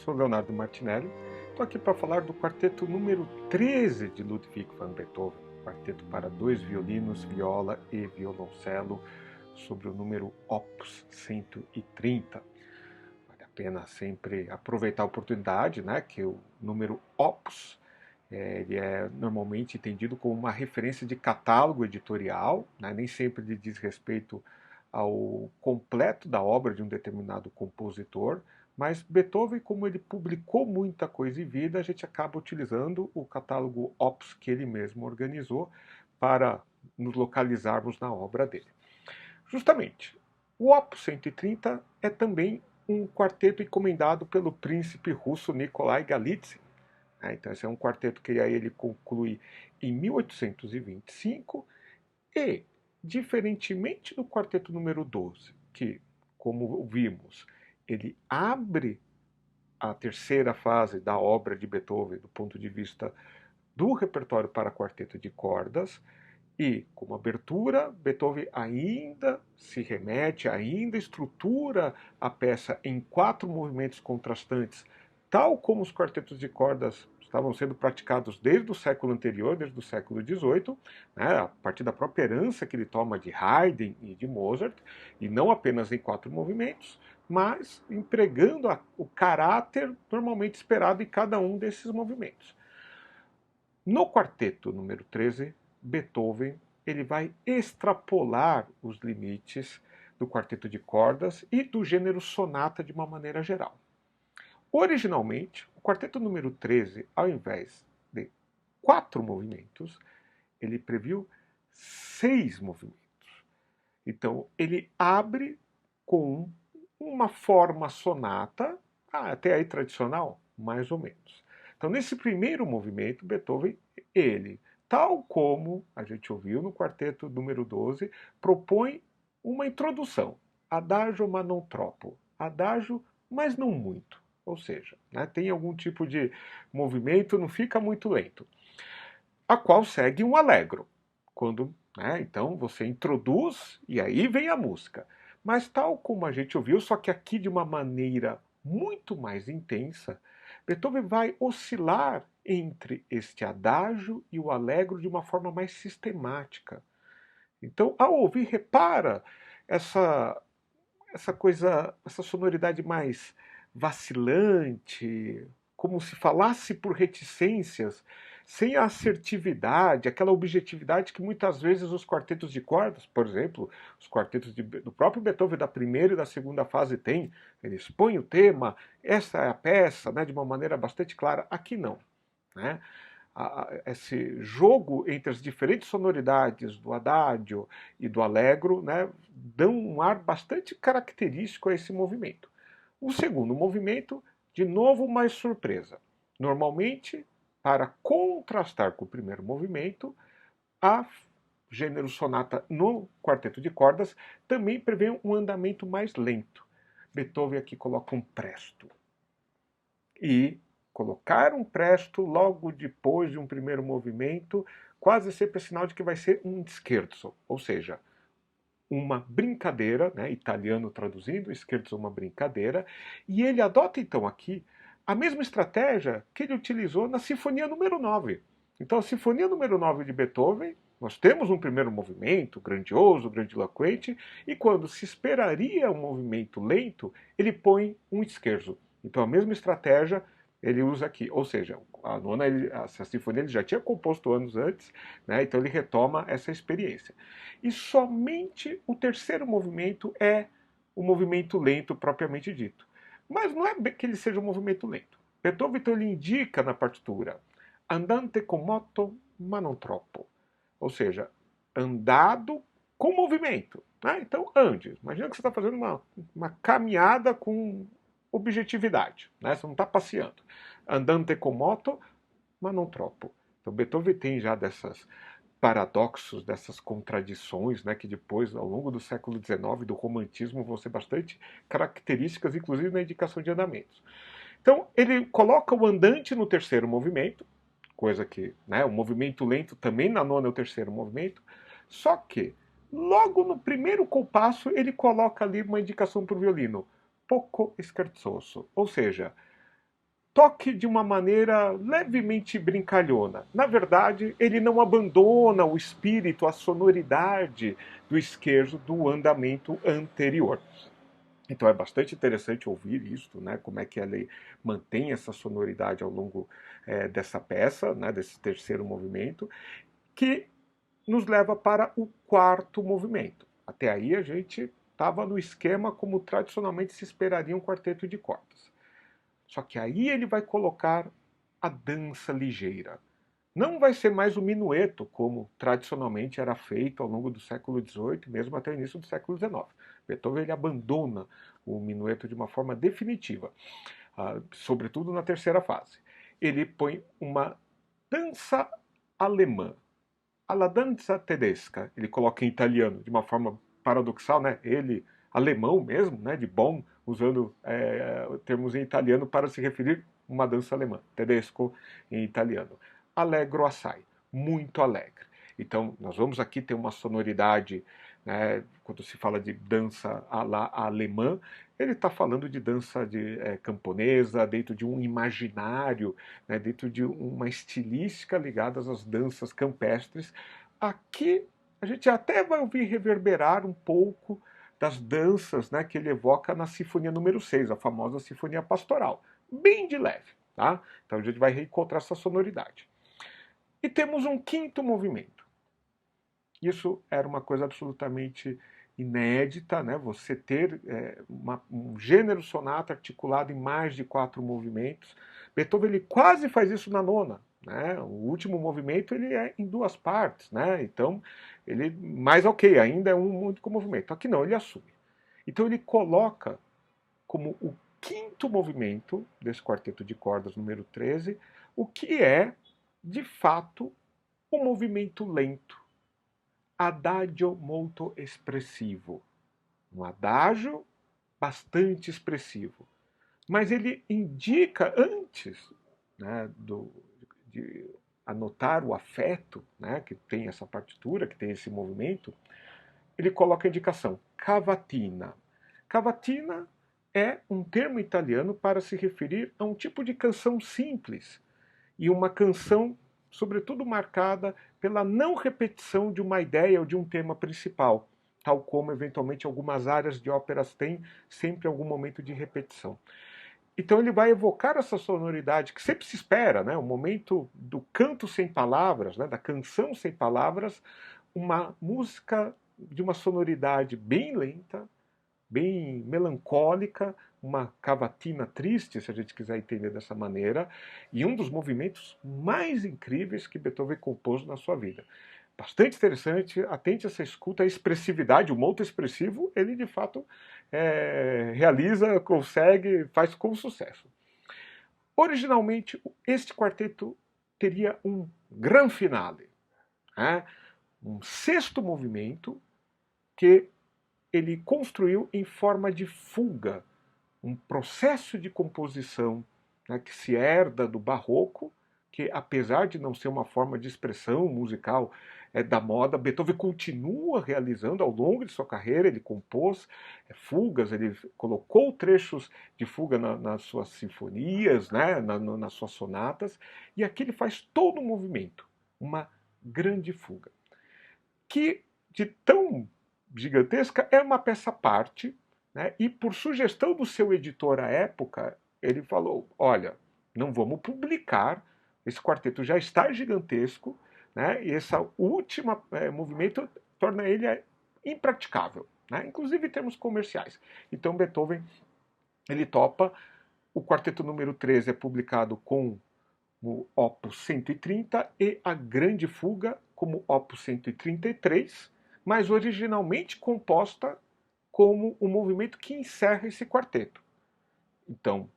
sou Leonardo Martinelli, estou aqui para falar do quarteto número 13 de Ludwig van Beethoven, quarteto para dois violinos, viola e violoncelo, sobre o número Opus 130. Vale a pena sempre aproveitar a oportunidade, né, que o número Opus ele é normalmente entendido como uma referência de catálogo editorial, né, nem sempre ele diz respeito ao completo da obra de um determinado compositor, mas Beethoven, como ele publicou muita coisa em vida, a gente acaba utilizando o catálogo Opus que ele mesmo organizou para nos localizarmos na obra dele. Justamente, o Opus 130 é também um quarteto encomendado pelo príncipe russo Nikolai Golitsyn. Então esse é um quarteto que aí ele conclui em 1825 e, diferentemente do quarteto número 12, que, como vimos, ele abre a terceira fase da obra de Beethoven do ponto de vista do repertório para quarteto de cordas, e, como abertura, Beethoven ainda se remete, ainda estrutura a peça em 4 movimentos contrastantes, tal como os quartetos de cordas estavam sendo praticados desde o século anterior, desde o século XVIII, né, a partir da própria herança que ele toma de Haydn e de Mozart, e não apenas em 4 movimentos, mas empregando o caráter normalmente esperado em cada um desses movimentos. No quarteto número 13, Beethoven ele vai extrapolar os limites do quarteto de cordas e do gênero sonata de uma maneira geral. Originalmente, o quarteto número 13, ao invés de 4 movimentos, ele previu 6 movimentos. Então, ele abre com uma forma sonata, até aí tradicional, mais ou menos. Então, nesse primeiro movimento, Beethoven, ele, tal como a gente ouviu no quarteto número 12, propõe uma introdução, adagio ma non troppo, adagio, mas não muito. Ou seja, né, tem algum tipo de movimento, não fica muito lento. A qual segue um allegro, quando, né, então você introduz e aí vem a música. Mas tal como a gente ouviu, só que aqui de uma maneira muito mais intensa, Beethoven vai oscilar entre este adágio e o allegro de uma forma mais sistemática. Então, ao ouvir, repara essa coisa, essa sonoridade mais vacilante, como se falasse por reticências, sem a assertividade, aquela objetividade que muitas vezes os quartetos de cordas, por exemplo, os quartetos do próprio Beethoven da primeira e da segunda fase têm. Eles põem o tema, essa é a peça, né, de uma maneira bastante clara. Aqui não. Né? Esse jogo entre as diferentes sonoridades do adágio e do allegro, né, dão um ar bastante característico a esse movimento. O segundo movimento, de novo, mais surpresa. Normalmente, para contrastar com o primeiro movimento, a gênero sonata no quarteto de cordas também prevê um andamento mais lento. Beethoven aqui coloca um presto. E colocar um presto logo depois de um primeiro movimento quase sempre é sinal de que vai ser um scherzo, ou seja, uma brincadeira, né, italiano traduzindo, scherzo é uma brincadeira, e ele adota então aqui a mesma estratégia que ele utilizou na Sinfonia número 9. Então a Sinfonia número 9 de Beethoven, nós temos um primeiro movimento grandioso, grandiloquente, e quando se esperaria um movimento lento, ele põe um scherzo. Então a mesma estratégia ele usa aqui, ou seja, a sinfonia ele já tinha composto anos antes, né, então ele retoma essa experiência. E somente o terceiro movimento é o movimento lento propriamente dito. Mas não é que ele seja um movimento lento. Beethoven então, ele indica na partitura andante con moto ma non troppo, ou seja, andado com movimento. Né? Então ande. Imagina que você está fazendo uma caminhada com objetividade, né? Você não está passeando. Andante con moto ma non troppo. Então Beethoven tem já dessas paradoxos, dessas contradições, né, que depois, ao longo do século XIX, do romantismo, vão ser bastante características, inclusive na indicação de andamentos. Então, ele coloca o andante no terceiro movimento, coisa que, né, o movimento lento também na nona é o terceiro movimento, só que, logo no primeiro compasso, ele coloca ali uma indicação para o violino, poco scherzoso, ou seja, toque de uma maneira levemente brincalhona. Na verdade, ele não abandona o espírito, a sonoridade do esquerdo do andamento anterior. Então é bastante interessante ouvir isso, né? Como é que ele mantém essa sonoridade ao longo dessa peça, né? Desse terceiro movimento, que nos leva para o quarto movimento. Até aí a gente estava no esquema como tradicionalmente se esperaria um quarteto de cordas. Só que aí ele vai colocar a dança ligeira. Não vai ser mais o minueto, como tradicionalmente era feito ao longo do século XVIII, mesmo até o início do século XIX. Beethoven ele abandona o minueto de uma forma definitiva, sobretudo na terceira fase. Ele põe uma dança alemã, alla danza tedesca, ele coloca em italiano, de uma forma paradoxal, né? Ele, alemão mesmo, né? De Bonn, usando termos em italiano para se referir a uma dança alemã, tedesco em italiano. Allegro assai, muito alegre. Então, nós vamos aqui ter uma sonoridade, né, quando se fala de dança alemã, ele está falando de dança camponesa, dentro de um imaginário, né, dentro de uma estilística ligada às danças campestres. Aqui a gente até vai ouvir reverberar um pouco das danças, né, que ele evoca na Sinfonia número 6, a famosa Sinfonia Pastoral. Bem de leve. Tá? Então a gente vai reencontrar essa sonoridade. E temos um quinto movimento. Isso era uma coisa absolutamente inédita, né? Você ter um gênero sonata articulado em mais de 4 movimentos. Beethoven ele quase faz isso na nona. Né? O último movimento ele é em 2 partes, né? Então ele, mais ok, ainda é um único movimento. Aqui não, ele assume. Então ele coloca como o quinto movimento desse quarteto de cordas número 13, o que é, de fato, um movimento lento. Adagio molto espressivo. Um adágio bastante expressivo. Mas ele indica, antes, né, de anotar o afeto, né, que tem essa partitura, que tem esse movimento, ele coloca a indicação cavatina. Cavatina é um termo italiano para se referir a um tipo de canção simples e uma canção, sobretudo, marcada pela não repetição de uma ideia ou de um tema principal, tal como eventualmente algumas áreas de óperas têm sempre algum momento de repetição. Então ele vai evocar essa sonoridade que sempre se espera, né? O momento do canto sem palavras, né? Da canção sem palavras, uma música de uma sonoridade bem lenta, bem melancólica, uma cavatina triste, se a gente quiser entender dessa maneira, e um dos movimentos mais incríveis que Beethoven compôs na sua vida. Bastante interessante, atente a essa escuta, a expressividade, o molto expressivo, ele de fato realiza, consegue, faz com sucesso. Originalmente, este quarteto teria um gran finale, né? Um sexto movimento que ele construiu em forma de fuga, um processo de composição, né, que se herda do barroco, que apesar de não ser uma forma de expressão musical da moda, Beethoven continua realizando ao longo de sua carreira. Ele compôs fugas, ele colocou trechos de fuga nas suas sinfonias, né, nas suas sonatas, e aqui ele faz todo um movimento, uma grande fuga, que de tão gigantesca é uma peça à parte, né? E por sugestão do seu editor à época, ele falou: olha, não vamos publicar, esse quarteto já está gigantesco, né? E esse último movimento torna ele impraticável, né? Inclusive em termos comerciais. Então Beethoven ele topa. O quarteto número 13 é publicado com o Opus 130 e a Grande Fuga como Opus 133, mas originalmente composta como o movimento que encerra esse quarteto. Então,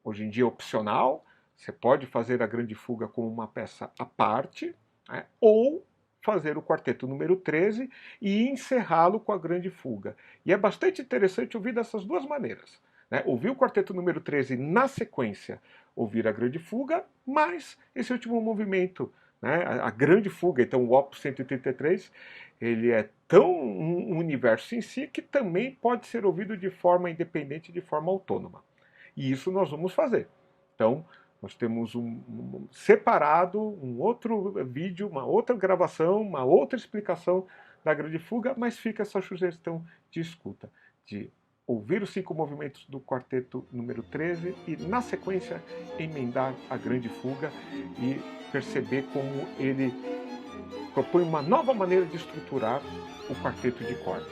hoje em dia é opcional, você pode fazer a Grande Fuga como uma peça à parte, né, ou fazer o quarteto número 13 e encerrá-lo com a Grande Fuga. E é bastante interessante ouvir dessas duas maneiras. Né? Ouvir o quarteto número 13 na sequência, ouvir a Grande Fuga, mas esse último movimento, né, a Grande Fuga, então o Opus 133, ele é tão um universo em si que também pode ser ouvido de forma independente, de forma autônoma. E isso nós vamos fazer. Então, nós temos separado um outro vídeo, uma outra gravação, uma outra explicação da grande fuga, mas fica essa sugestão de escuta, de ouvir os 5 movimentos do quarteto número 13 e, na sequência, emendar a grande fuga e perceber como ele propõe uma nova maneira de estruturar o quarteto de cordas.